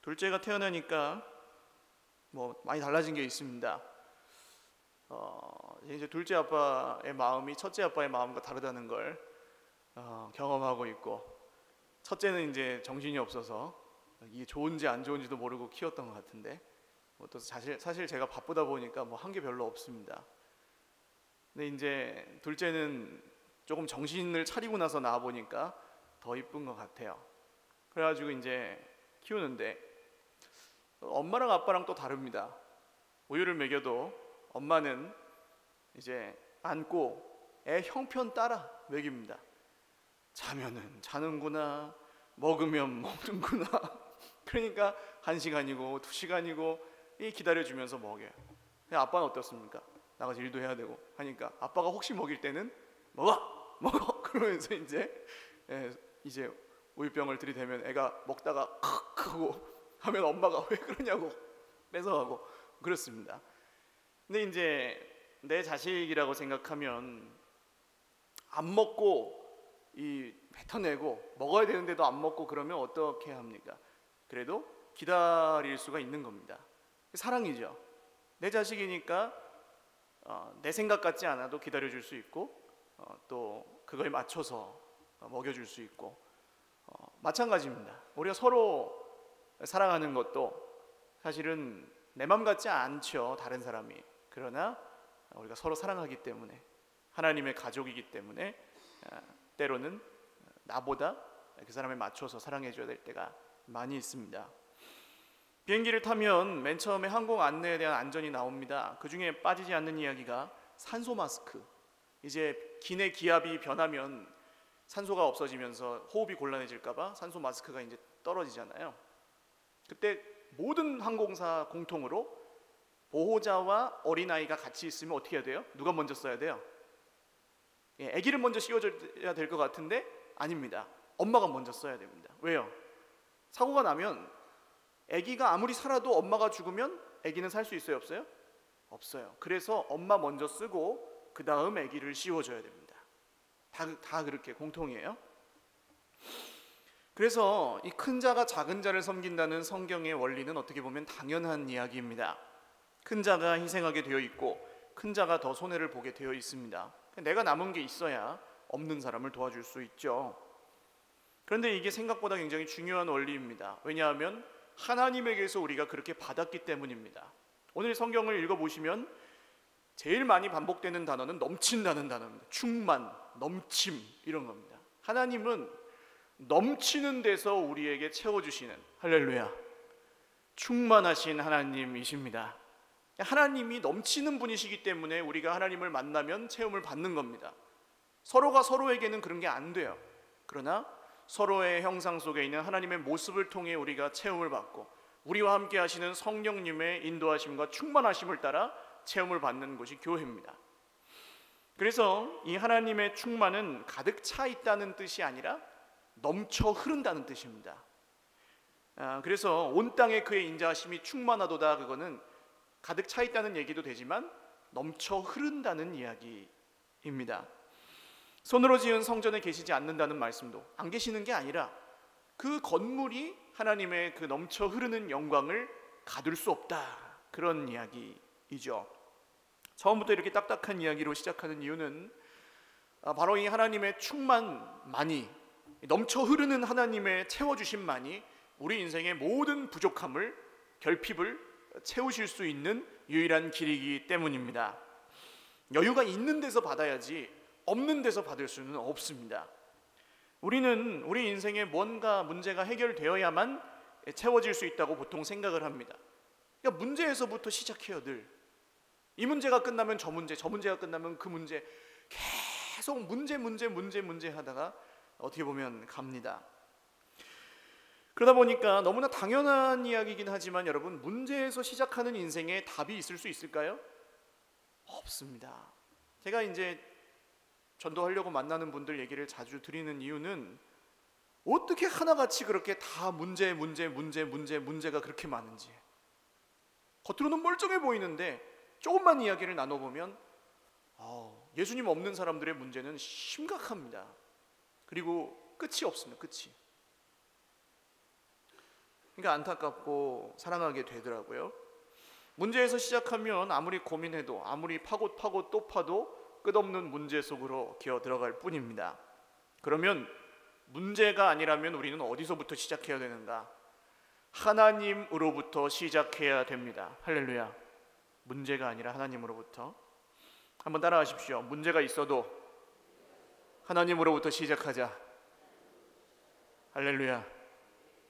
둘째가 태어나니까 뭐 많이 달라진 게 있습니다. 이제 둘째 아빠의 마음이 첫째 아빠의 마음과 다르다는 걸 경험하고 있고, 첫째는 이제 정신이 없어서 이게 좋은지 안 좋은지도 모르고 키웠던 것 같은데, 또 사실 제가 바쁘다 보니까 뭐 한 게 별로 없습니다. 근데 이제 둘째는 조금 정신을 차리고 나서 낳아 보니까 더 이쁜 것 같아요. 그래가지고 이제 키우는데 엄마랑 아빠랑 또 다릅니다. 우유를 먹여도 엄마는 이제 안고 애 형편 따라 먹입니다. 자면은 자는구나, 먹으면 먹는구나. 그러니까 1시간이고 2시간이고 이 기다려주면서 먹여요. 아빠는 어떻습니까? 나가서 일도 해야 되고 하니까 아빠가 혹시 먹일 때는 먹어 그러면서 이제 우유병을 들이대면 애가 먹다가 크 하고 하면 엄마가 왜 그러냐고 뺏어가고 그렇습니다. 근데 이제 내 자식이라고 생각하면 안 먹고 뱉어내고 먹어야 되는데도 안 먹고 그러면 어떻게 합니까? 그래도 기다릴 수가 있는 겁니다. 사랑이죠. 내 자식이니까 내 생각 같지 않아도 기다려줄 수 있고, 또 그거에 맞춰서 먹여줄 수 있고, 마찬가지입니다. 우리가 서로 사랑하는 것도 사실은 내 맘 같지 않죠, 다른 사람이. 그러나 우리가 서로 사랑하기 때문에, 하나님의 가족이기 때문에 때로는 나보다 그 사람에 맞춰서 사랑해줘야 될 때가 많이 있습니다. 비행기를 타면 맨 처음에 항공 안내에 대한 안전이 나옵니다. 그 중에 빠지지 않는 이야기가 산소 마스크. 이제 기내 기압이 변하면 산소가 없어지면서 호흡이 곤란해질까봐 산소 마스크가 이제 떨어지잖아요. 그때 모든 항공사 공통으로 보호자와 어린아이가 같이 있으면 어떻게 해야 돼요? 누가 먼저 써야 돼요? 아기를 먼저 씌워줘야 될 것 같은데 아닙니다. 엄마가 먼저 써야 됩니다. 왜요? 사고가 나면 아기가 아무리 살아도 엄마가 죽으면 아기는 살 수 있어요? 없어요? 없어요. 그래서 엄마 먼저 쓰고 그 다음 아기를 씌워줘야 됩니다. 다 그렇게 공통이에요. 그래서 이 큰 자가 작은 자를 섬긴다는 성경의 원리는 어떻게 보면 당연한 이야기입니다. 큰 자가 희생하게 되어 있고 큰 자가 더 손해를 보게 되어 있습니다. 내가 남은 게 있어야 없는 사람을 도와줄 수 있죠. 그런데 이게 생각보다 굉장히 중요한 원리입니다. 왜냐하면 하나님에게서 우리가 그렇게 받았기 때문입니다. 오늘 성경을 읽어보시면 제일 많이 반복되는 단어는 넘친다는 단어입니다. 충만, 넘침 이런 겁니다. 하나님은 넘치는 데서 우리에게 채워주시는, 할렐루야, 충만하신 하나님이십니다. 하나님이 넘치는 분이시기 때문에 우리가 하나님을 만나면 체험을 받는 겁니다. 서로가 서로에게는 그런 게 안 돼요. 그러나 서로의 형상 속에 있는 하나님의 모습을 통해 우리가 체험을 받고 우리와 함께 하시는 성령님의 인도하심과 충만하심을 따라 체험을 받는 곳이 교회입니다. 그래서 이 하나님의 충만은 가득 차 있다는 뜻이 아니라 넘쳐 흐른다는 뜻입니다. 그래서 온 땅에 그의 인자하심이 충만하도다, 그거는 가득 차 있다는 얘기도 되지만 넘쳐 흐른다는 이야기입니다. 손으로 지은 성전에 계시지 않는다는 말씀도 안 계시는 게 아니라 그 건물이 하나님의 그 넘쳐 흐르는 영광을 가둘 수 없다, 그런 이야기이죠. 처음부터 이렇게 딱딱한 이야기로 시작하는 이유는 바로 이 하나님의 충만만이, 넘쳐 흐르는 하나님의 채워주심만이 우리 인생의 모든 부족함을, 결핍을 채우실 수 있는 유일한 길이기 때문입니다. 여유가 있는 데서 받아야지 없는 데서 받을 수는 없습니다. 우리는 우리 인생에 뭔가 문제가 해결되어야만 채워질 수 있다고 보통 생각을 합니다. 그러니까 문제에서부터 시작해요. 늘 이 문제가 끝나면 저 문제, 저 문제가 끝나면 그 문제, 계속 문제 하다가 어떻게 보면 갑니다. 그러다 보니까 너무나 당연한 이야기이긴 하지만 여러분, 문제에서 시작하는 인생에 답이 있을 수 있을까요? 없습니다. 제가 이제 전도하려고 만나는 분들 얘기를 자주 드리는 이유는 어떻게 하나같이 그렇게 다 문제가 그렇게 많은지, 겉으로는 멀쩡해 보이는데 조금만 이야기를 나눠보면 예수님 없는 사람들의 문제는 심각합니다. 그리고 끝이 없습니다. 끝이. 그러니까 안타깝고 사랑하게 되더라고요. 문제에서 시작하면 아무리 고민해도 아무리 파고 또 파도 끝없는 문제 속으로 기어 들어갈 뿐입니다. 그러면 문제가 아니라면 우리는 어디서부터 시작해야 되는가? 하나님으로부터 시작해야 됩니다. 할렐루야. 문제가 아니라 하나님으로부터. 한번 따라하십시오. 문제가 있어도 하나님으로부터 시작하자. 할렐루야.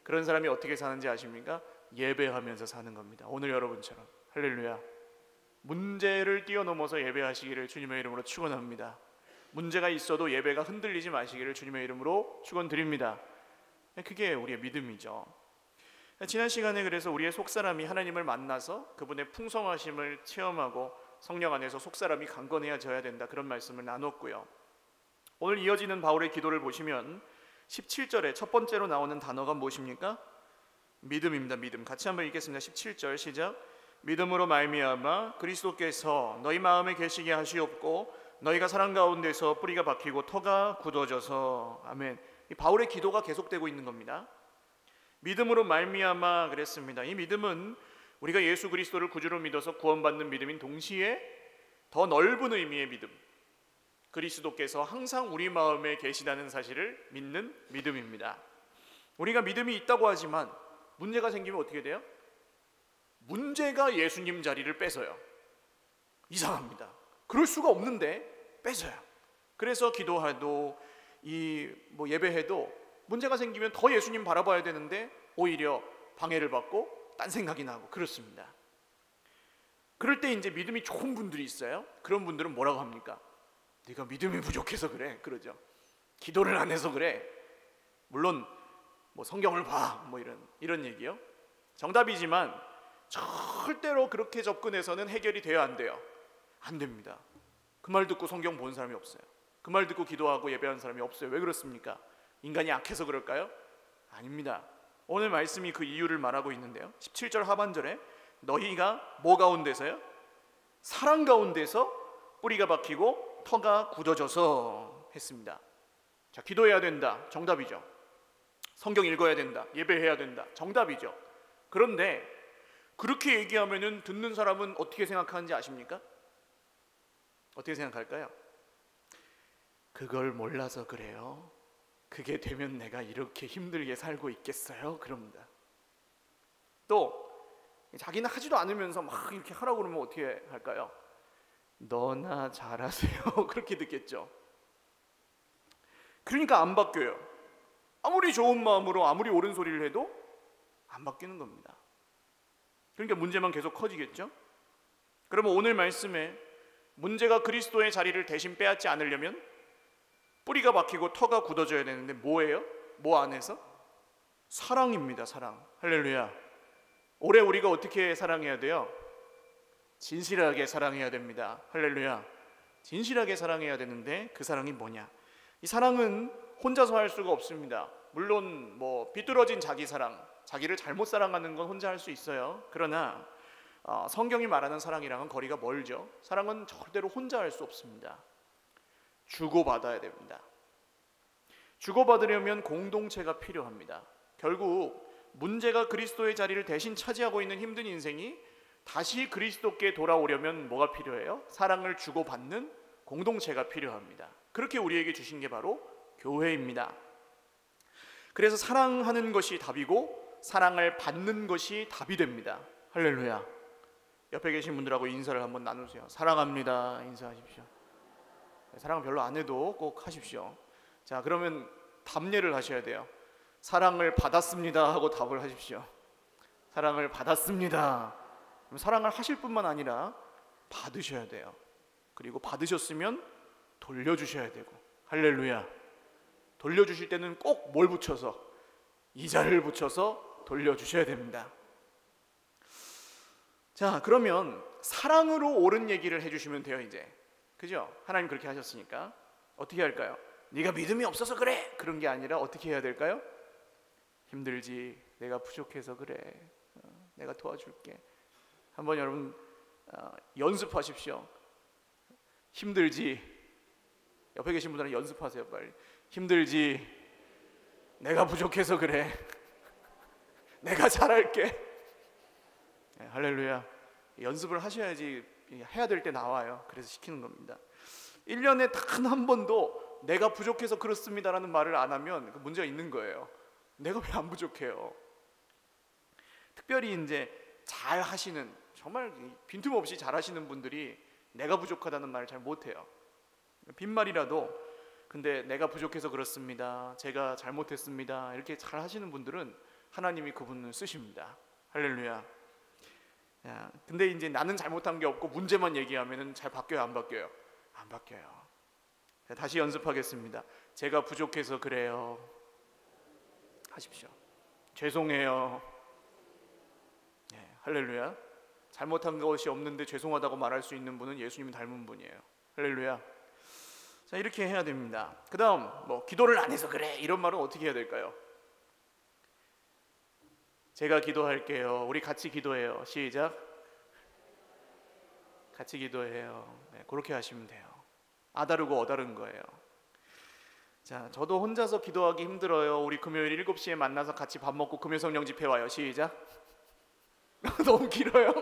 그런 사람이 어떻게 사는지 아십니까? 예배하면서 사는 겁니다. 오늘 여러분처럼. 할렐루야. 문제를 뛰어넘어서 예배하시기를 주님의 이름으로 축원합니다. 문제가 있어도 예배가 흔들리지 마시기를 주님의 이름으로 축원드립니다. 그게 우리의 믿음이죠. 지난 시간에 그래서 우리의 속사람이 하나님을 만나서 그분의 풍성하심을 체험하고 성령 안에서 속사람이 강건해져야 된다, 그런 말씀을 나눴고요. 오늘 이어지는 바울의 기도를 보시면 17절에 첫 번째로 나오는 단어가 무엇입니까? 믿음입니다. 믿음. 같이 한번 읽겠습니다. 17절 시작. 믿음으로 말미암아 그리스도께서 너희 마음에 계시게 하시옵고 너희가 사랑 가운데서 뿌리가 박히고 터가 굳어져서. 아멘. 이 바울의 기도가 계속되고 있는 겁니다. 믿음으로 말미암아 그랬습니다. 이 믿음은 우리가 예수 그리스도를 구주로 믿어서 구원받는 믿음인 동시에 더 넓은 의미의 믿음, 그리스도께서 항상 우리 마음에 계시다는 사실을 믿는 믿음입니다. 우리가 믿음이 있다고 하지만 문제가 생기면 어떻게 돼요? 문제가 예수님 자리를 뺏어요. 이상합니다. 그럴 수가 없는데 뺏어요. 그래서 기도해도 예배해도 문제가 생기면 더 예수님 바라봐야 되는데 오히려 방해를 받고 딴 생각이 나고 그렇습니다. 그럴 때 이제 믿음이 좋은 분들이 있어요. 그런 분들은 뭐라고 합니까? 네가 믿음이 부족해서 그래, 그러죠. 기도를 안 해서 그래. 물론 성경을 봐, 이런 얘기요. 정답이지만 절대로 그렇게 접근해서는 해결이 돼야 안 돼요. 안 됩니다. 그 말 듣고 성경 본 사람이 없어요. 그 말 듣고 기도하고 예배하는 사람이 없어요. 왜 그렇습니까? 인간이 약해서 그럴까요? 아닙니다. 오늘 말씀이 그 이유를 말하고 있는데요. 17절 하반절에 너희가 뭐 가운데서요? 사랑 가운데서 뿌리가 박히고 터가 굳어져서 했습니다. 자, 기도해야 된다. 정답이죠. 성경 읽어야 된다. 예배해야 된다. 정답이죠. 그런데 그렇게 얘기하면은 듣는 사람은 어떻게 생각하는지 아십니까? 어떻게 생각할까요? 그걸 몰라서 그래요. 그게 되면 내가 이렇게 힘들게 살고 있겠어요? 그럽니다. 또 자기는 하지도 않으면서 막 이렇게 하라고 그러면 어떻게 할까요? 너나 잘하세요. 그렇게 듣겠죠. 그러니까 안 바뀌어요. 아무리 좋은 마음으로 아무리 옳은 소리를 해도 안 바뀌는 겁니다. 그러니까 문제만 계속 커지겠죠. 그러면 오늘 말씀에 문제가 그리스도의 자리를 대신 빼앗지 않으려면 뿌리가 박히고 터가 굳어져야 되는데 뭐예요? 뭐 안에서? 사랑입니다. 사랑. 할렐루야. 올해 우리가 어떻게 사랑해야 돼요? 진실하게 사랑해야 됩니다. 할렐루야. 진실하게 사랑해야 되는데 그 사랑이 뭐냐? 이 사랑은 혼자서 할 수가 없습니다. 물론 비뚤어진 자기 사랑, 자기를 잘못 사랑하는 건 혼자 할 수 있어요. 그러나 성경이 말하는 사랑이랑은 거리가 멀죠. 사랑은 절대로 혼자 할 수 없습니다. 주고받아야 됩니다. 주고받으려면 공동체가 필요합니다. 결국 문제가 그리스도의 자리를 대신 차지하고 있는 힘든 인생이 다시 그리스도께 돌아오려면 뭐가 필요해요? 사랑을 주고받는 공동체가 필요합니다. 그렇게 우리에게 주신 게 바로 교회입니다. 그래서 사랑하는 것이 답이고 사랑을 받는 것이 답이 됩니다. 할렐루야. 옆에 계신 분들하고 인사를 한번 나누세요. 사랑합니다. 인사하십시오. 사랑을 별로 안 해도 꼭 하십시오. 자, 그러면 답례를 하셔야 돼요. 사랑을 받았습니다 하고 답을 하십시오. 사랑을 받았습니다. 사랑을 하실 뿐만 아니라 받으셔야 돼요. 그리고 받으셨으면 돌려주셔야 되고. 할렐루야. 돌려주실 때는 꼭 뭘 붙여서? 이자를 붙여서 돌려주셔야 됩니다. 자, 그러면 사랑으로 옳은 얘기를 해주시면 돼요. 이제 그죠? 하나님 그렇게 하셨으니까 어떻게 할까요? 네가 믿음이 없어서 그래, 그런 게 아니라 어떻게 해야 될까요? 힘들지, 내가 부족해서 그래, 내가 도와줄게. 한번 여러분 연습하십시오. 힘들지, 옆에 계신 분들은 연습하세요. 빨리. 힘들지, 내가 부족해서 그래, 내가 잘할게. 네, 할렐루야. 연습을 하셔야지 해야 될 때 나와요. 그래서 시키는 겁니다. 1년에 단 한 번도 내가 부족해서 그렇습니다라는 말을 안 하면 그 문제가 있는 거예요. 내가 왜 안 부족해요? 특별히 이제 잘 하시는, 정말 빈틈없이 잘 하시는 분들이 내가 부족하다는 말을 잘 못해요. 빈말이라도 근데 내가 부족해서 그렇습니다, 제가 잘못했습니다, 이렇게 잘 하시는 분들은 하나님이 그분을 쓰십니다. 할렐루야. 근데 이제 나는 잘못한 게 없고 문제만 얘기하면은 잘 바뀌어요, 안 바뀌어요? 안 바뀌어요. 다시 연습하겠습니다. 제가 부족해서 그래요 하십시오. 죄송해요. 할렐루야. 잘못한 것이 없는데 죄송하다고 말할 수 있는 분은 예수님 닮은 분이에요. 할렐루야. 자, 이렇게 해야 됩니다. 그 다음 기도를 안 해서 그래 이런 말은 어떻게 해야 될까요? 제가 기도할게요. 우리 같이 기도해요. 시작. 같이 기도해요. 네, 그렇게 하시면 돼요. 아다르고 어다른 거예요. 자, 저도 혼자서 기도하기 힘들어요. 우리 금요일 7시에 만나서 같이 밥 먹고 금요 성령 집회 와요. 시작. 너무 길어요.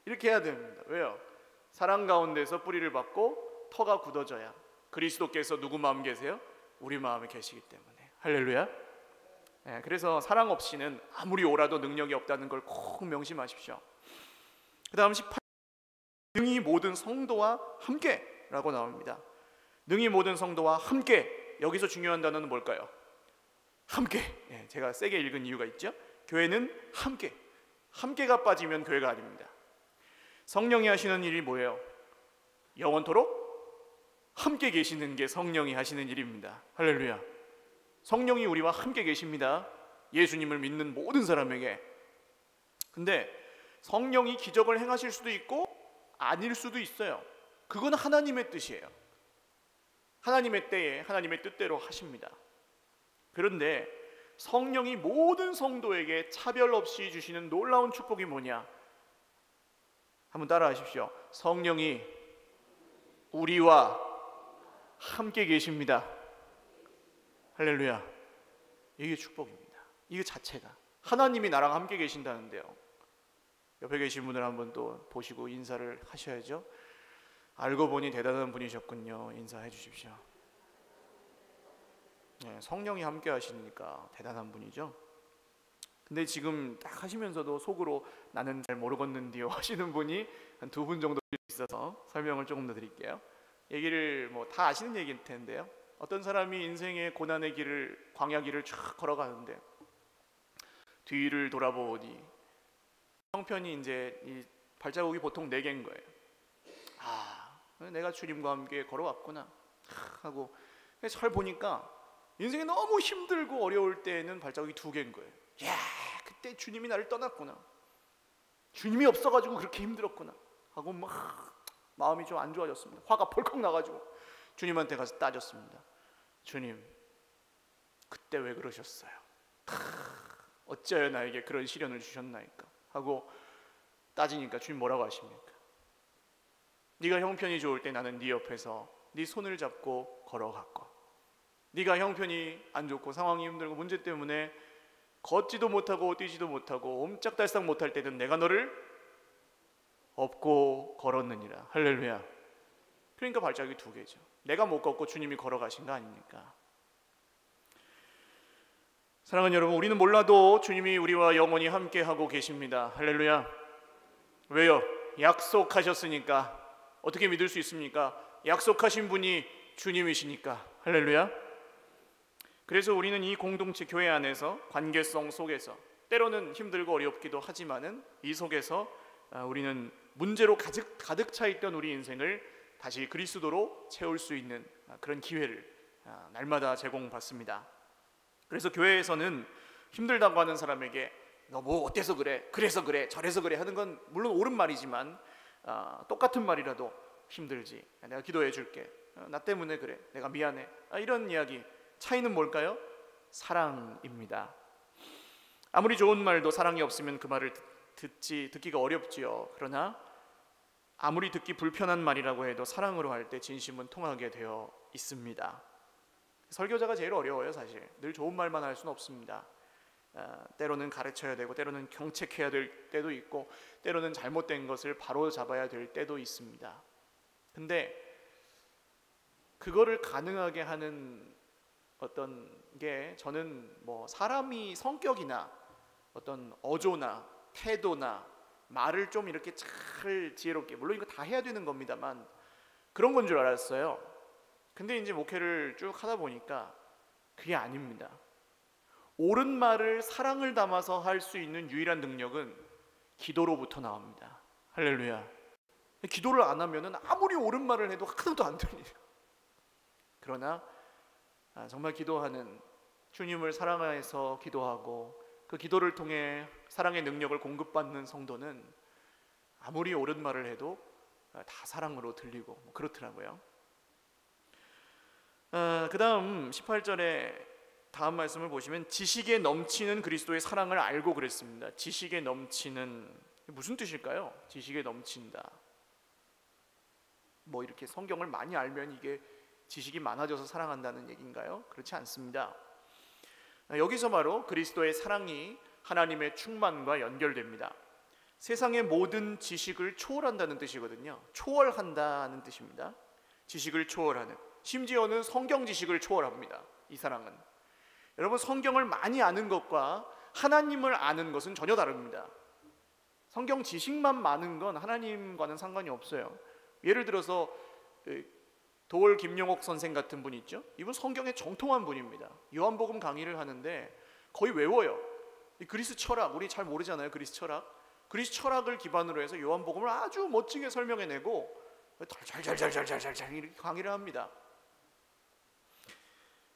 이렇게 해야 됩니다. 왜요? 사랑 가운데서 뿌리를 받고 터가 굳어져야 그리스도께서 누구 마음 계세요? 우리 마음에 계시기 때문에. 할렐루야. 네, 그래서 사랑 없이는 아무리 오라도 능력이 없다는 걸 꼭 명심하십시오. 그 다음 18, 능히 모든 성도와 함께 라고 나옵니다. 능히 모든 성도와 함께. 여기서 중요한 단어는 뭘까요? 함께. 네, 제가 세게 읽은 이유가 있죠. 교회는 함께. 함께가 빠지면 교회가 아닙니다. 성령이 하시는 일이 뭐예요? 영원토록 함께 계시는 게 성령이 하시는 일입니다. 할렐루야. 성령이 우리와 함께 계십니다. 예수님을 믿는 모든 사람에게. 근데 성령이 기적을 행하실 수도 있고 아닐 수도 있어요. 그건 하나님의 뜻이에요. 하나님의 때에 하나님의 뜻대로 하십니다. 그런데 성령이 모든 성도에게 차별 없이 주시는 놀라운 축복이 뭐냐? 한번 따라 하십시오. 성령이 우리와 함께 계십니다. 할렐루야. 이게 축복입니다. 이게 자체가 하나님이 나랑 함께 계신다는데요. 옆에 계신 분을 한번 또 보시고 인사를 하셔야죠. 알고 보니 대단한 분이셨군요. 인사해 주십시오. 네, 성령이 함께 하시니까 대단한 분이죠. 근데 지금 딱 하시면서도 속으로 나는 잘 모르겠는데요 하시는 분이 한 2분 정도 있어서 설명을 조금 더 드릴게요. 얘기를 다 아시는 얘기일 텐데요. 어떤 사람이 인생의 고난의 길을, 광야 길을 쫙 걸어가는데 뒤를 돌아보니 형편이 이제 이 발자국이 보통 4개인 거예요. 내가 주님과 함께 걸어왔구나 하고 잘 보니까 인생이 너무 힘들고 어려울 때에는 발자국이 2개인 거예요. 야, 그때 주님이 나를 떠났구나. 주님이 없어가지고 그렇게 힘들었구나 하고 막 마음이 좀 안 좋아졌습니다. 화가 벌컥 나가지고 주님한테 가서 따졌습니다. 주님, 그때 왜 그러셨어요? 어찌하여 나에게 그런 시련을 주셨나이까 하고 따지니까 주님 뭐라고 하십니까? 네가 형편이 좋을 때 나는 네 옆에서 네 손을 잡고 걸어갔고, 네가 형편이 안 좋고 상황이 힘들고 문제 때문에 걷지도 못하고 뛰지도 못하고 옴짝달싹 못할 때는 내가 너를 업고 걸었느니라. 할렐루야. 그러니까 발자국이 2개죠. 내가 못 걷고 주님이 걸어가신 거 아닙니까? 사랑하는 여러분, 우리는 몰라도 주님이 우리와 영원히 함께하고 계십니다. 할렐루야. 왜요? 약속하셨으니까. 어떻게 믿을 수 있습니까? 약속하신 분이 주님이시니까. 할렐루야. 그래서 우리는 이 공동체 교회 안에서 관계성 속에서 때로는 힘들고 어렵기도 하지만은 이 속에서 우리는 문제로 가득 차 있던 우리 인생을 다시 그리스도로 채울 수 있는 그런 기회를 날마다 제공받습니다. 그래서 교회에서는 힘들다고 하는 사람에게 너 뭐 어때서 그래, 그래서 그래, 저래서 그래 하는 건 물론 옳은 말이지만 똑같은 말이라도 힘들지, 내가 기도해 줄게, 나 때문에 그래, 내가 미안해, 이런 이야기. 차이는 뭘까요? 사랑입니다. 아무리 좋은 말도 사랑이 없으면 그 말을 듣기가 어렵지요. 그러나 아무리 듣기 불편한 말이라고 해도 사랑으로 할 때 진심은 통하게 되어 있습니다. 설교자가 제일 어려워요. 사실 늘 좋은 말만 할 수는 없습니다. 때로는 가르쳐야 되고 때로는 경책해야 될 때도 있고 때로는 잘못된 것을 바로 잡아야 될 때도 있습니다. 근데 그거를 가능하게 하는 어떤 게 저는 뭐 사람이 성격이나 어떤 어조나 태도나 말을 좀 이렇게 잘 지혜롭게, 물론 이거 다 해야 되는 겁니다만 그런 건 줄 알았어요. 근데 이제 목회를 쭉 하다 보니까 그게 아닙니다. 옳은 말을 사랑을 담아서 할 수 있는 유일한 능력은 기도로부터 나옵니다. 할렐루야. 기도를 안 하면은 아무리 옳은 말을 해도 하나도 안 들려요. 그러나 정말 기도하는, 주님을 사랑해서 기도하고 그 기도를 통해 사랑의 능력을 공급받는 성도는 아무리 옳은 말을 해도 다 사랑으로 들리고 그렇더라고요. 그 다음 18절에 다음 말씀을 보시면 지식에 넘치는 그리스도의 사랑을 알고 그랬습니다. 지식에 넘치는, 무슨 뜻일까요? 지식에 넘친다. 뭐 이렇게 성경을 많이 알면 이게 지식이 많아져서 사랑한다는 얘기인가요? 그렇지 않습니다. 여기서 바로 그리스도의 사랑이 하나님의 충만과 연결됩니다. 세상의 모든 지식을 초월한다는 뜻이거든요. 초월한다는 뜻입니다. 지식을 초월하는, 심지어는 성경 지식을 초월합니다. 이 사랑은. 여러분, 성경을 많이 아는 것과 하나님을 아는 것은 전혀 다릅니다. 성경 지식만 많은 건 하나님과는 상관이 없어요. 예를 들어서 도월 김용옥 선생 같은 분 있죠. 이분 성경에 정통한 분입니다. 요한복음 강의를 하는데 거의 외워요. 그리스 철학, 우리 잘 모르잖아요. 그리스 철학. 그리스 철학을 기반으로 해서 요한복음을 아주 멋지게 설명해내고 잘 이렇게 강의를 합니다.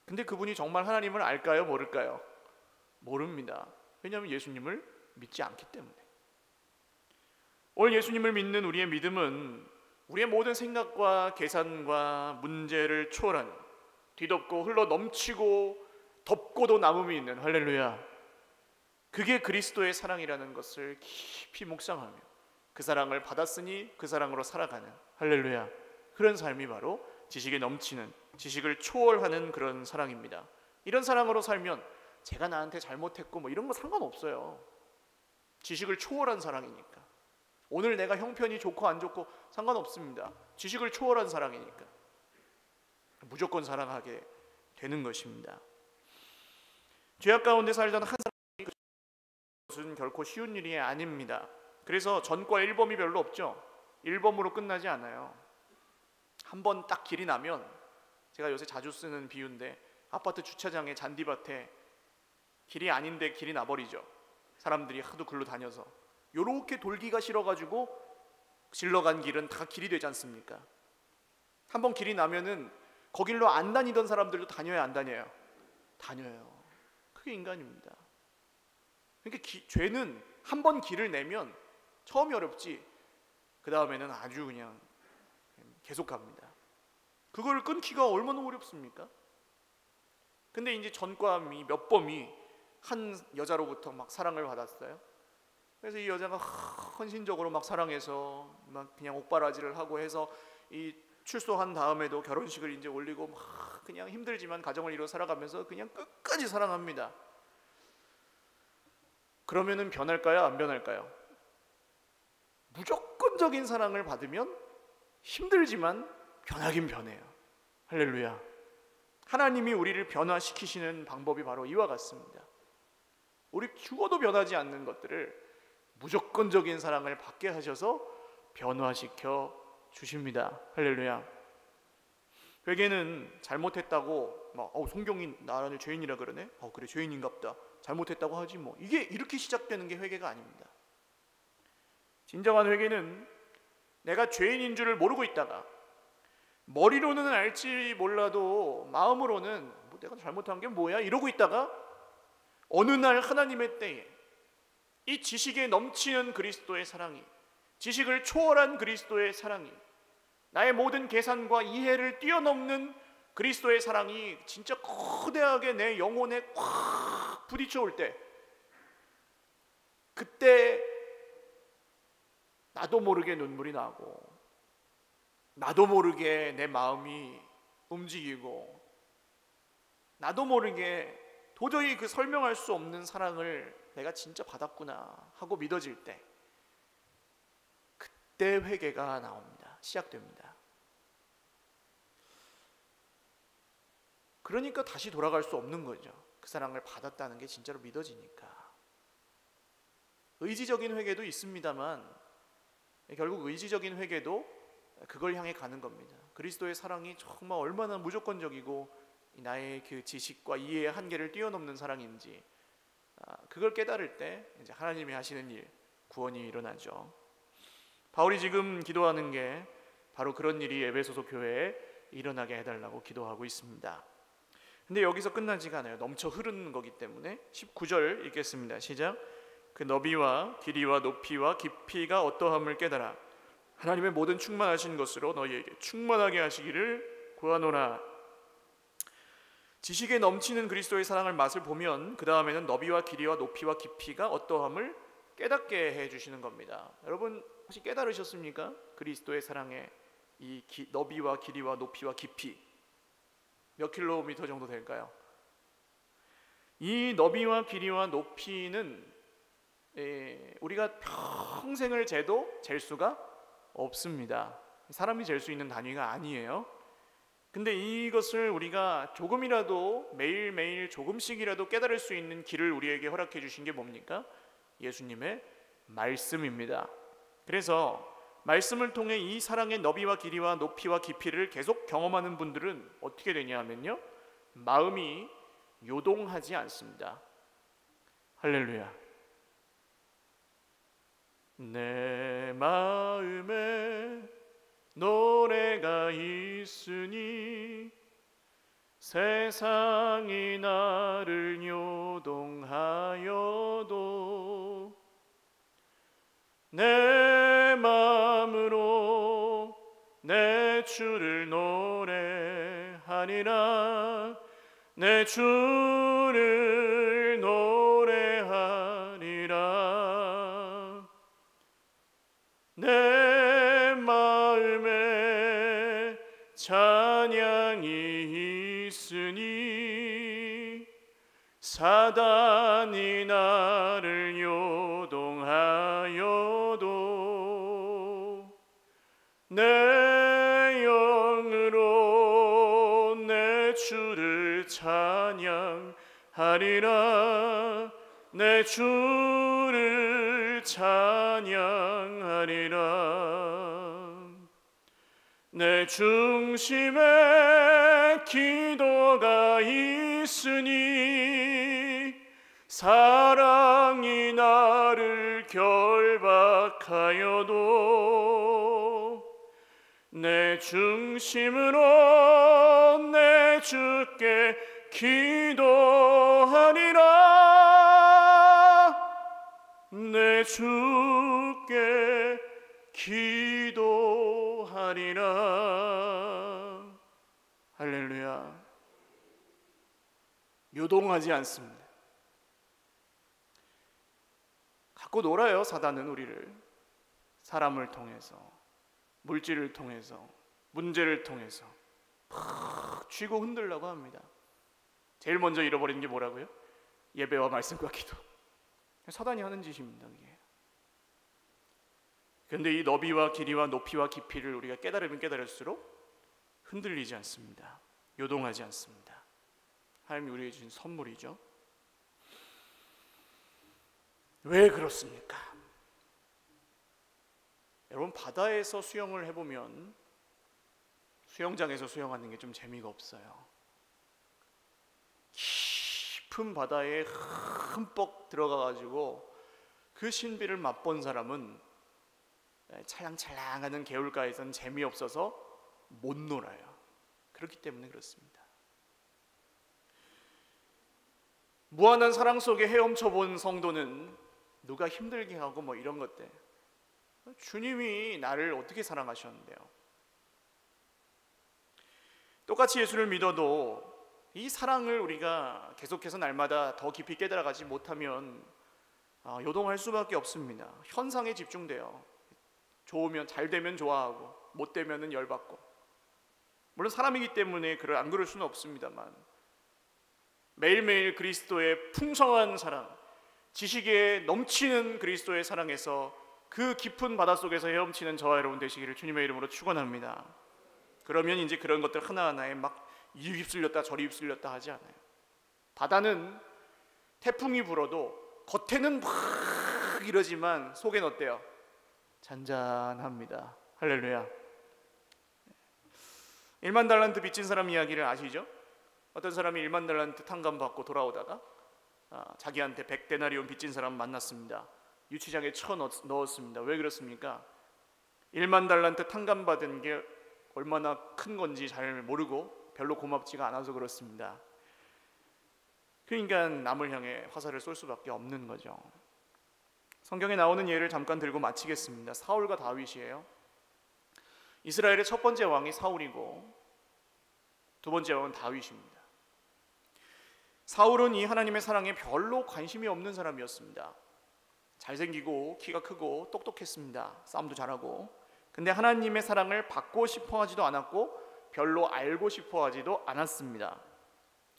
근데 그분이 정말 하나님을 알까요? 모를까요? 모릅니다. 왜냐하면 예수님을 믿지 않기 때문에. 오늘 예수님을 믿는 우리의 믿음은 우리의 모든 생각과 계산과 문제를 초월하는, 뒤덮고 흘러 넘치고 덮고도 남음이 있는, 할렐루야, 그게 그리스도의 사랑이라는 것을 깊이 묵상하며 그 사랑을 받았으니 그 사랑으로 살아가는, 할렐루야, 그런 삶이 바로 지식에 넘치는, 지식을 초월하는 그런 사랑입니다. 이런 사랑으로 살면 제가 나한테 잘못했고 뭐 이런 거 상관없어요. 지식을 초월한 사랑이니까. 오늘 내가 형편이 좋고 안 좋고 상관없습니다. 지식을 초월한 사랑이니까 무조건 사랑하게 되는 것입니다. 죄악 가운데 살던 한 사람이, 그것은 결코 쉬운 일이 아닙니다. 그래서 전과 일범이 별로 없죠. 일범으로 끝나지 않아요. 한번 딱 길이 나면, 제가 요새 자주 쓰는 비유인데, 아파트 주차장에 잔디밭에 길이 아닌데 길이 나버리죠. 사람들이 하도 글로 다녀서 요렇게 돌기가 싫어가지고 질러간 길은 다 길이 되지 않습니까? 한번 길이 나면은 거길로 안 다니던 사람들도 다녀야 안 다녀요? 다녀요. 그게 인간입니다. 그러니까 죄는 한번 길을 내면 처음이 어렵지 그 다음에는 아주 그냥 계속 갑니다. 그걸 끊기가 얼마나 어렵습니까? 근데 이제 전과미 몇 범이 한 여자로부터 막 사랑을 받았어요. 그래서 이 여자가 헌신적으로 막 사랑해서 막 그냥 옥바라지를 하고 해서 이 출소한 다음에도 결혼식을 이제 올리고 막 그냥 힘들지만 가정을 이루어 살아가면서 그냥 끝까지 사랑합니다. 그러면은 변할까요? 안 변할까요? 무조건적인 사랑을 받으면 힘들지만 변하긴 변해요. 할렐루야. 하나님이 우리를 변화시키시는 방법이 바로 이와 같습니다. 우리 죽어도 변하지 않는 것들을 무조건적인 사랑을 받게 하셔서 변화시켜 주십니다. 할렐루야. 회개는 잘못했다고 막 성경이 나를 죄인이라 그러네. 그래 죄인인갑다. 잘못했다고 하지 뭐. 이게 이렇게 시작되는 게 회개가 아닙니다. 진정한 회개는 내가 죄인인 줄을 모르고 있다가 머리로는 알지 몰라도 마음으로는 내가 잘못한 게 뭐야 이러고 있다가 어느 날 하나님의 때에 이 지식에 넘치는 그리스도의 사랑이, 지식을 초월한 그리스도의 사랑이, 나의 모든 계산과 이해를 뛰어넘는 그리스도의 사랑이 진짜 거대하게 내 영혼에 꽉 부딪혀 올 때, 그때 나도 모르게 눈물이 나고 나도 모르게 내 마음이 움직이고 나도 모르게 도저히 그 설명할 수 없는 사랑을 내가 진짜 받았구나 하고 믿어질 때, 그때 회개가 나옵니다. 시작됩니다. 그러니까 다시 돌아갈 수 없는 거죠. 그 사랑을 받았다는 게 진짜로 믿어지니까. 의지적인 회개도 있습니다만 결국 의지적인 회개도 그걸 향해 가는 겁니다. 그리스도의 사랑이 정말 얼마나 무조건적이고 나의 그 지식과 이해의 한계를 뛰어넘는 사랑인지, 그걸 깨달을 때 이제 하나님이 하시는 일, 구원이 일어나죠. 바울이 지금 기도하는 게 바로 그런 일이 에베소서 교회에 일어나게 해달라고 기도하고 있습니다. 근데 여기서 끝나지가 않아요. 넘쳐 흐르는 거기 때문에 19절 읽겠습니다. 시작. 그 너비와 길이와 높이와 깊이가 어떠함을 깨달아 하나님의 모든 충만하신 것으로 너희에게 충만하게 하시기를 구하노라. 지식에 넘치는 그리스도의 사랑을 맛을 보면 그 다음에는 너비와 길이와 높이와 깊이가 어떠함을 깨닫게 해주시는 겁니다. 여러분 혹시 깨달으셨습니까? 그리스도의 사랑의 이 너비와 길이와 높이와 깊이 몇 킬로미터 정도 될까요? 이 너비와 길이와 높이는 우리가 평생을 재도 잴 수가 없습니다. 사람이 잴 수 있는 단위가 아니에요. 근데 이것을 우리가 조금이라도 매일매일 조금씩이라도 깨달을 수 있는 길을 우리에게 허락해 주신 게 뭡니까? 예수님의 말씀입니다. 그래서 말씀을 통해 이 사랑의 너비와 길이와 높이와 깊이를 계속 경험하는 분들은 어떻게 되냐 하면요, 마음이 요동하지 않습니다. 할렐루야. 내 마음에 노래가 있으니 세상이 나를 요동하여도 내 마음으로 내 주를 노래하리라. 내 주를 노래하리라. 내 마음에 찬양이 있으니 사단이 나를 요동하여도 내 영으로 내 주를 찬양하리라. 내 주를 찬양하리라. 내 중심에 기도가 있으니 사랑이 나를 결박하여도 내 중심으로 내 주께 기도하리라. 내 주께 기도하리라. 할렐루야. 요동하지 않습니다. 갖고 놀아요. 사단은 우리를 사람을 통해서, 물질을 통해서, 문제를 통해서 팍 쥐고 흔들려고 합니다. 제일 먼저 잃어버리는 게 뭐라고요? 예배와 말씀과 기도. 사단이 하는 짓입니다. 이게. 그런데 이 너비와 길이와 높이와 깊이를 우리가 깨달으면 깨달을수록 흔들리지 않습니다. 요동하지 않습니다. 하나님이 우리에게 주신 선물이죠. 왜 그렇습니까? 여러분, 바다에서 수영을 해보면 수영장에서 수영하는 게 좀 재미가 없어요. 깊은 바다에 흠뻑 들어가가지고 그 신비를 맛본 사람은 찰랑찰랑하는 개울가에서는 재미없어서 못 놀아요. 그렇기 때문에 그렇습니다. 무한한 사랑 속에 헤엄쳐 본 성도는 누가 힘들게 하고 뭐 이런 것들, 주님이 나를 어떻게 사랑하셨는데요? 똑같이 예수를 믿어도 이 사랑을 우리가 계속해서 날마다 더 깊이 깨달아가지 못하면 요동할 수밖에 없습니다. 현상에 집중돼요. 좋으면, 잘 되면 좋아하고 못 되면은 열받고. 물론 사람이기 때문에 안 그럴 수는 없습니다만, 매일매일 그리스도의 풍성한 사랑, 지식에 넘치는 그리스도의 사랑에서 그 깊은 바닷속에서 헤엄치는 저와 여러분 되시기를 주님의 이름으로 축원합니다. 그러면 이제 그런 것들 하나하나에 막 이리 휩쓸렸다 저리 휩쓸렸다 하지 않아요. 바다는 태풍이 불어도 겉에는 막 이러지만 속엔 어때요? 잔잔합니다. 할렐루야. 1만 달란트 빚진 사람 이야기를 아시죠? 어떤 사람이 1만 달란트 탕감 받고 돌아오다가 자기한테 100데나리온 빚진 사람 만났습니다. 유치장에 쳐 넣었습니다. 왜 그렇습니까? 1만 달란트 탕감 받은 게 얼마나 큰 건지 잘 모르고 별로 고맙지가 않아서 그렇습니다. 그러니까 남을 향해 화살을 쏠 수밖에 없는 거죠. 성경에 나오는 예를 잠깐 들고 마치겠습니다. 사울과 다윗이에요. 이스라엘의 첫 번째 왕이 사울이고 두 번째 왕은 다윗입니다. 사울은 이 하나님의 사랑에 별로 관심이 없는 사람이었습니다. 잘생기고 키가 크고 똑똑했습니다. 싸움도 잘하고. 근데 하나님의 사랑을 받고 싶어 하지도 않았고 별로 알고 싶어 하지도 않았습니다.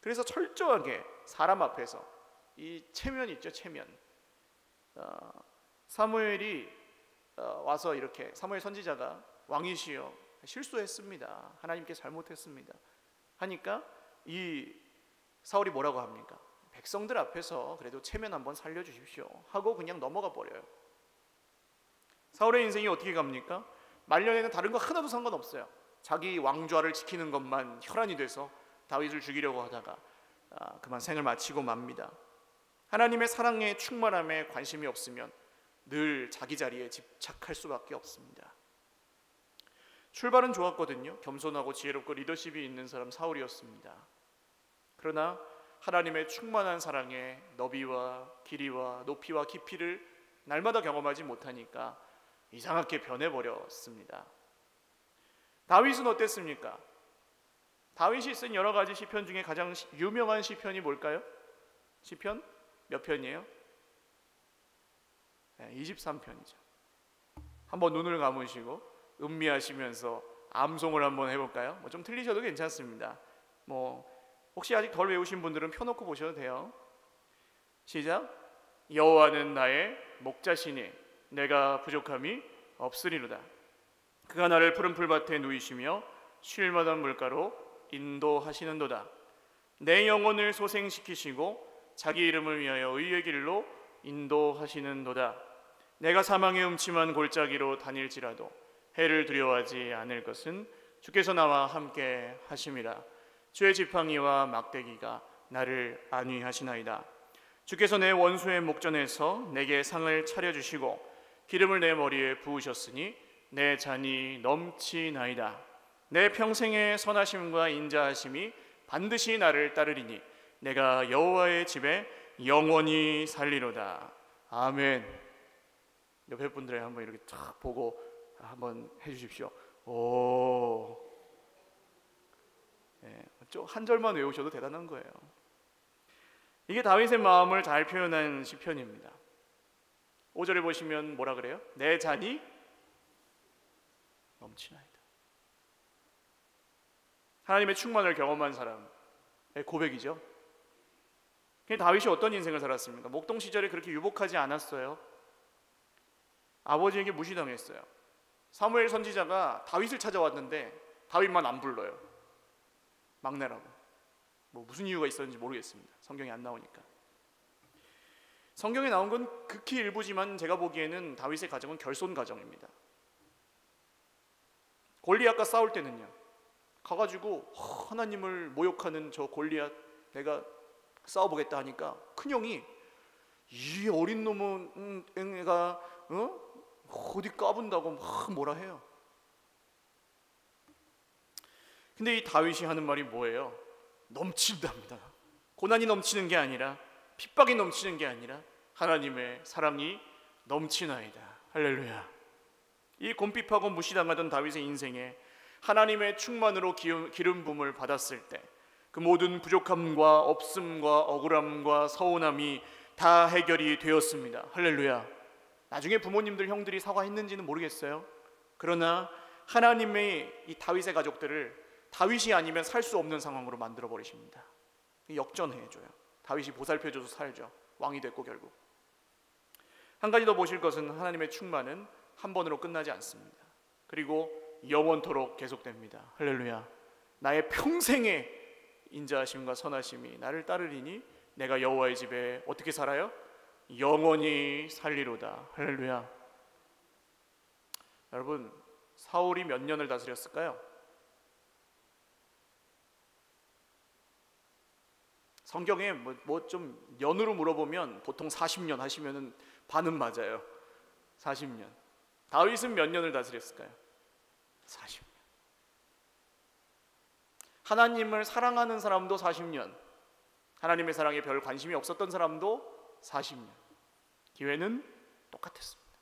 그래서 철저하게 사람 앞에서 이 체면 있죠, 체면. 사무엘이 와서 이렇게, 사무엘 선지자가 왕이시여 실수했습니다, 하나님께 잘못했습니다 하니까 이 사울이 뭐라고 합니까? 백성들 앞에서 그래도 체면 한번 살려주십시오 하고 그냥 넘어가 버려요. 사울의 인생이 어떻게 갑니까? 말년에는 다른 거 하나도 상관없어요. 자기 왕좌를 지키는 것만 혈안이 돼서 다윗을 죽이려고 하다가 그만 생을 마치고 맙니다. 하나님의 사랑에 충만함에 관심이 없으면 늘 자기 자리에 집착할 수밖에 없습니다. 출발은 좋았거든요. 겸손하고 지혜롭고 리더십이 있는 사람 사울이었습니다. 그러나 하나님의 충만한 사랑의 너비와 길이와 높이와 깊이를 날마다 경험하지 못하니까 이상하게 변해버렸습니다. 다윗은 어땠습니까? 다윗이 쓴 여러 가지 시편 중에 가장 유명한 시편이 뭘까요? 시편 몇 편이에요? 23편이죠. 한번 눈을 감으시고 음미하시면서 암송을 한번 해볼까요? 좀 틀리셔도 괜찮습니다. 혹시 아직 덜 외우신 분들은 펴놓고 보셔도 돼요. 시작. 여호와는 나의 목자시니 내가 부족함이 없으리로다. 그가 나를 푸른 풀밭에 누이시며 쉴 만한 물가로 인도하시는도다. 내 영혼을 소생시키시고 자기 이름을 위하여 의의 길로 인도하시는도다. 내가 사망의 음침한 골짜기로 다닐지라도 해를 두려워하지 않을 것은 주께서 나와 함께 하심이라. 주의 지팡이와 막대기가 나를 안위하시나이다. 주께서 내 원수의 목전에서 내게 상을 차려주시고 기름을 내 머리에 부으셨으니 내 잔이 넘치나이다. 내 평생의 선하심과 인자하심이 반드시 나를 따르리니 내가 여호와의 집에 영원히 살리로다. 아멘. 옆에 분들에게 한번 이렇게 탁 보고 한번 해주십시오. 오, 한 절만 외우셔도 대단한 거예요. 이게 다윗의 마음을 잘 표현한 시편입니다. 5절에 보시면 뭐라 그래요? 내 잔이 넘치나이다. 하나님의 충만을 경험한 사람의 고백이죠. 다윗이 어떤 인생을 살았습니까? 목동 시절에 그렇게 유복하지 않았어요. 아버지에게 무시당했어요. 사무엘 선지자가 다윗을 찾아왔는데 다윗만 안 불러요. 막내라고. 무슨 이유가 있었는지 모르겠습니다. 성경에 안 나오니까. 성경에 나온 건 극히 일부지만 제가 보기에는 다윗의 가정은 결손 가정입니다. 골리앗과 싸울 때는요, 가가지고 하나님을 모욕하는 저 골리앗 내가 싸워보겠다 하니까 큰형이 이 어린 놈은 애가 어디 까분다고 막 뭐라 해요. 근데 이 다윗이 하는 말이 뭐예요? 넘친답니다. 고난이 넘치는 게 아니라, 핍박이 넘치는 게 아니라 하나님의 사랑이 넘치나이다. 할렐루야. 이 곰핍하고 무시당하던 다윗의 인생에 하나님의 충만으로 기름 부음을 받았을 때 그 모든 부족함과 없음과 억울함과 서운함이 다 해결이 되었습니다. 할렐루야. 나중에 부모님들, 형들이 사과했는지는 모르겠어요. 그러나 하나님의 이 다윗의 가족들을 다윗이 아니면 살 수 없는 상황으로 만들어 버리십니다. 역전해줘요. 다윗이 보살펴줘서 살죠. 왕이 됐고 결국. 한 가지 더 보실 것은 하나님의 충만은 한 번으로 끝나지 않습니다. 그리고 영원토록 계속됩니다. 할렐루야. 나의 평생의 인자하심과 선하심이 나를 따르리니 내가 여호와의 집에 어떻게 살아요? 영원히 살리로다. 할렐루야. 여러분, 사울이 몇 년을 다스렸을까요? 성경에 뭐 좀 년으로 물어보면 보통 40년 하시면은 반은 맞아요. 40년. 다윗은 몇 년을 다스렸을까요? 40년. 하나님을 사랑하는 사람도 40년, 하나님의 사랑에 별 관심이 없었던 사람도 40년. 기회는 똑같았습니다.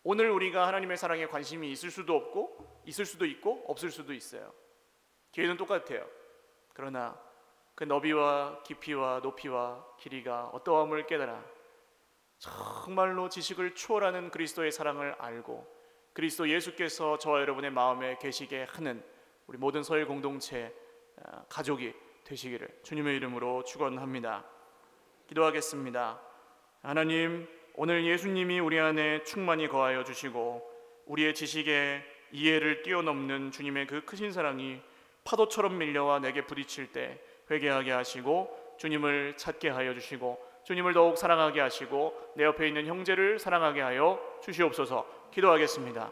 오늘 우리가 하나님의 사랑에 관심이 있을 수도 없고, 있을 수도 있고, 없을 수도 있어요. 기회는 똑같아요. 그러나 그 너비와 깊이와 높이와 길이가 어떠함을 깨달아 정말로 지식을 초월하는 그리스도의 사랑을 알고 그리스도 예수께서 저와 여러분의 마음에 계시게 하는 우리 모든 서일 공동체 가족이 되시기를 주님의 이름으로 축원합니다. 기도하겠습니다. 하나님, 오늘 예수님이 우리 안에 충만히 거하여 주시고 우리의 지식의 이해를 뛰어넘는 주님의 그 크신 사랑이 파도처럼 밀려와 내게 부딪힐 때 회개하게 하시고 주님을 찾게 하여 주시고 주님을 더욱 사랑하게 하시고 내 옆에 있는 형제를 사랑하게 하여 주시옵소서. 기도하겠습니다.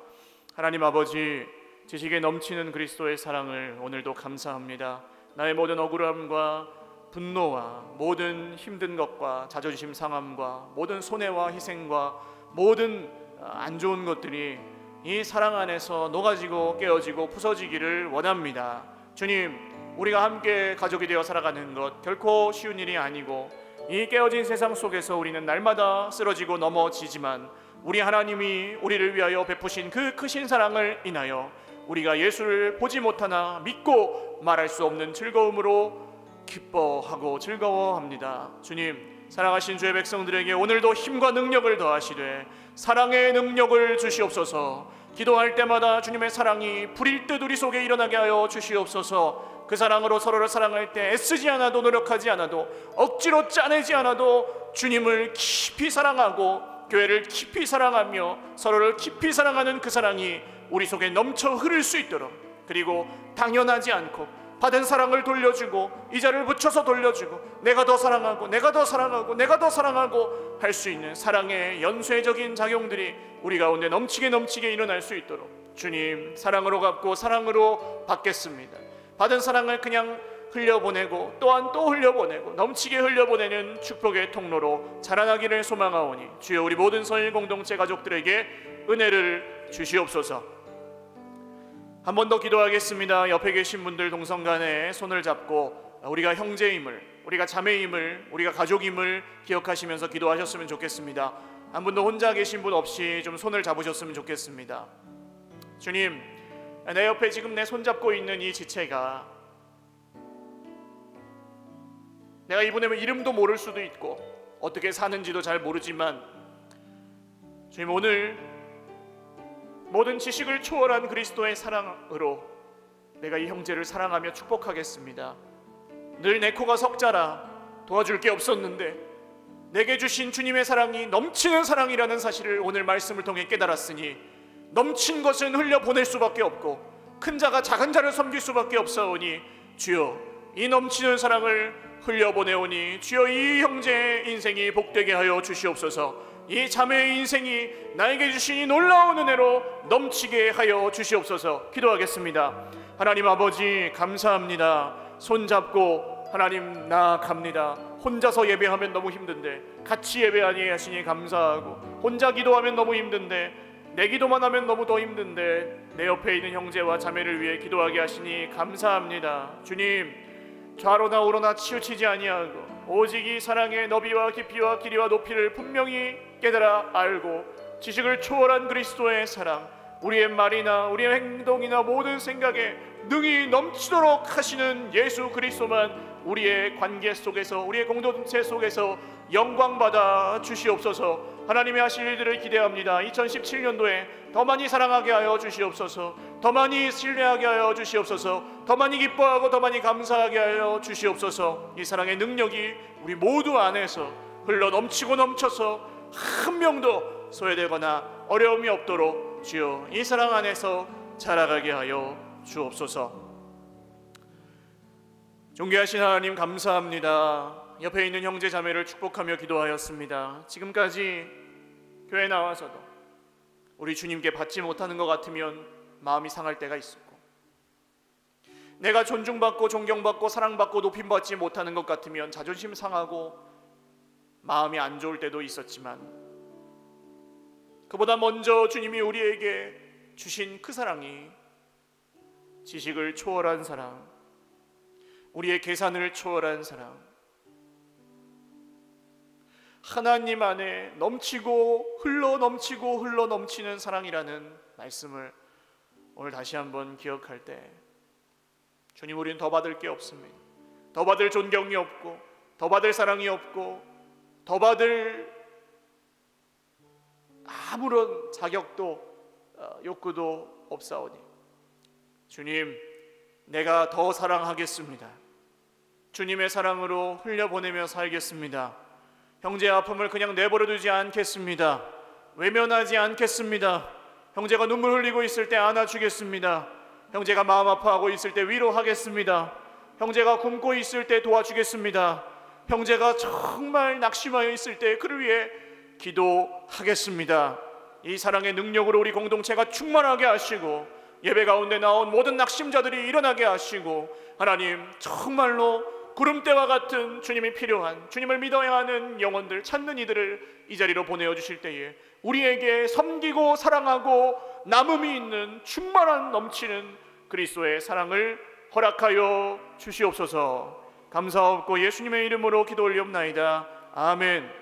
하나님 아버지, 지식에 넘치는 그리스도의 사랑을 오늘도 감사합니다. 나의 모든 억울함과 분노와 모든 힘든 것과 자존심 상함과 모든 손해와 희생과 모든 안 좋은 것들이 이 사랑 안에서 녹아지고 깨어지고 부서지기를 원합니다. 주님, 우리가 함께 가족이 되어 살아가는 것 결코 쉬운 일이 아니고 이 깨어진 세상 속에서 우리는 날마다 쓰러지고 넘어지지만 우리 하나님이 우리를 위하여 베푸신 그 크신 사랑을 인하여 우리가 예수를 보지 못하나 믿고 말할 수 없는 즐거움으로 기뻐하고 즐거워합니다. 주님, 사랑하신 주의 백성들에게 오늘도 힘과 능력을 더하시되 사랑의 능력을 주시옵소서. 기도할 때마다 주님의 사랑이 불일 듯 우리 속에 일어나게 하여 주시옵소서. 그 사랑으로 서로를 사랑할 때 애쓰지 않아도 노력하지 않아도 억지로 짜내지 않아도 주님을 깊이 사랑하고 교회를 깊이 사랑하며 서로를 깊이 사랑하는 그 사랑이 우리 속에 넘쳐 흐를 수 있도록, 그리고 당연하지 않고 받은 사랑을 돌려주고 이자를 붙여서 돌려주고 내가 더 사랑하고 내가 더 사랑하고 내가 더 사랑하고 할 수 있는 사랑의 연쇄적인 작용들이 우리 가운데 넘치게 일어날 수 있도록 주님, 사랑으로 갚고 사랑으로 받겠습니다. 받은 사랑을 그냥 흘려보내고 또한 또 흘려보내고 넘치게 흘려보내는 축복의 통로로 자라나기를 소망하오니 주여, 우리 모든 서일 공동체 가족들에게 은혜를 주시옵소서. 한 번 더 기도하겠습니다. 옆에 계신 분들 동성간에 손을 잡고 우리가 형제임을, 우리가 자매임을, 우리가 가족임을 기억하시면서 기도하셨으면 좋겠습니다. 한 분도 혼자 계신 분 없이 좀 손을 잡으셨으면 좋겠습니다. 주님, 내 옆에 지금 내 손잡고 있는 이 지체가 내가 이분의 이름도 모를 수도 있고 어떻게 사는지도 잘 모르지만 주님, 오늘 모든 지식을 초월한 그리스도의 사랑으로 내가 이 형제를 사랑하며 축복하겠습니다. 늘 내 코가 석자라 도와줄 게 없었는데 내게 주신 주님의 사랑이 넘치는 사랑이라는 사실을 오늘 말씀을 통해 깨달았으니 넘친 것은 흘려보낼 수밖에 없고 큰 자가 작은 자를 섬길 수밖에 없사오니 주여, 이 넘치는 사랑을 흘려보내오니 주여, 이 형제의 인생이 복되게 하여 주시옵소서. 이 자매의 인생이 나에게 주신 이 놀라운 은혜로 넘치게 하여 주시옵소서. 기도하겠습니다. 하나님 아버지, 감사합니다. 손잡고 하나님 나아갑니다. 혼자서 예배하면 너무 힘든데 같이 예배하니 하시니 감사하고, 혼자 기도하면 너무 힘든데 내 기도만 하면 너무 더 힘든데 내 옆에 있는 형제와 자매를 위해 기도하게 하시니 감사합니다. 주님, 좌로나 우로나 치우치지 아니하고 오직 이 사랑의 너비와 깊이와 길이와 높이를 분명히 깨달아 알고 지식을 초월한 그리스도의 사랑, 우리의 말이나 우리의 행동이나 모든 생각에 능히 넘치도록 하시는 예수 그리스도만 우리의 관계 속에서, 우리의 공동체 속에서 영광받아 주시옵소서. 하나님의 하실 일들을 기대합니다. 2017년도에 더 많이 사랑하게 하여 주시옵소서. 더 많이 신뢰하게 하여 주시옵소서. 더 많이 기뻐하고 더 많이 감사하게 하여 주시옵소서. 이 사랑의 능력이 우리 모두 안에서 흘러 넘치고 넘쳐서 한 명도 소외되거나 어려움이 없도록 주여 이 사랑 안에서 자라가게 하여 주옵소서. 존귀하신 하나님 감사합니다. 옆에 있는 형제 자매를 축복하며 기도하였습니다. 지금까지 교회 나와서도 우리 주님께 받지 못하는 것 같으면 마음이 상할 때가 있었고, 내가 존중받고 존경받고 사랑받고 높임받지 못하는 것 같으면 자존심 상하고 마음이 안 좋을 때도 있었지만, 그보다 먼저 주님이 우리에게 주신 그 사랑이 지식을 초월한 사랑, 우리의 계산을 초월한 사랑, 하나님 안에 넘치고 흘러 넘치고 흘러 넘치는 사랑이라는 말씀을 오늘 다시 한번 기억할 때, 주님, 우리는 더 받을 게 없습니다. 더 받을 존경이 없고, 더 받을 사랑이 없고, 더 받을 아무런 자격도 욕구도 없사오니, 주님, 내가 더 사랑하겠습니다. 주님의 사랑으로 흘려보내며 살겠습니다. 형제의 아픔을 그냥 내버려두지 않겠습니다. 외면하지 않겠습니다. 형제가 눈물 흘리고 있을 때 안아주겠습니다. 형제가 마음 아파하고 있을 때 위로하겠습니다. 형제가 굶고 있을 때 도와주겠습니다. 형제가 정말 낙심하여 있을 때 그를 위해 기도하겠습니다. 이 사랑의 능력으로 우리 공동체가 충만하게 하시고, 예배 가운데 나온 모든 낙심자들이 일어나게 하시고, 하나님 정말로 구름대와 같은 주님이 필요한, 주님을 믿어야 하는 영혼들, 찾는 이들을 이 자리로 보내어 주실 때에 우리에게 섬기고 사랑하고 남음이 있는 충만한 넘치는 그리스도의 사랑을 허락하여 주시옵소서. 감사하옵고 예수님의 이름으로 기도 올리옵나이다. 아멘.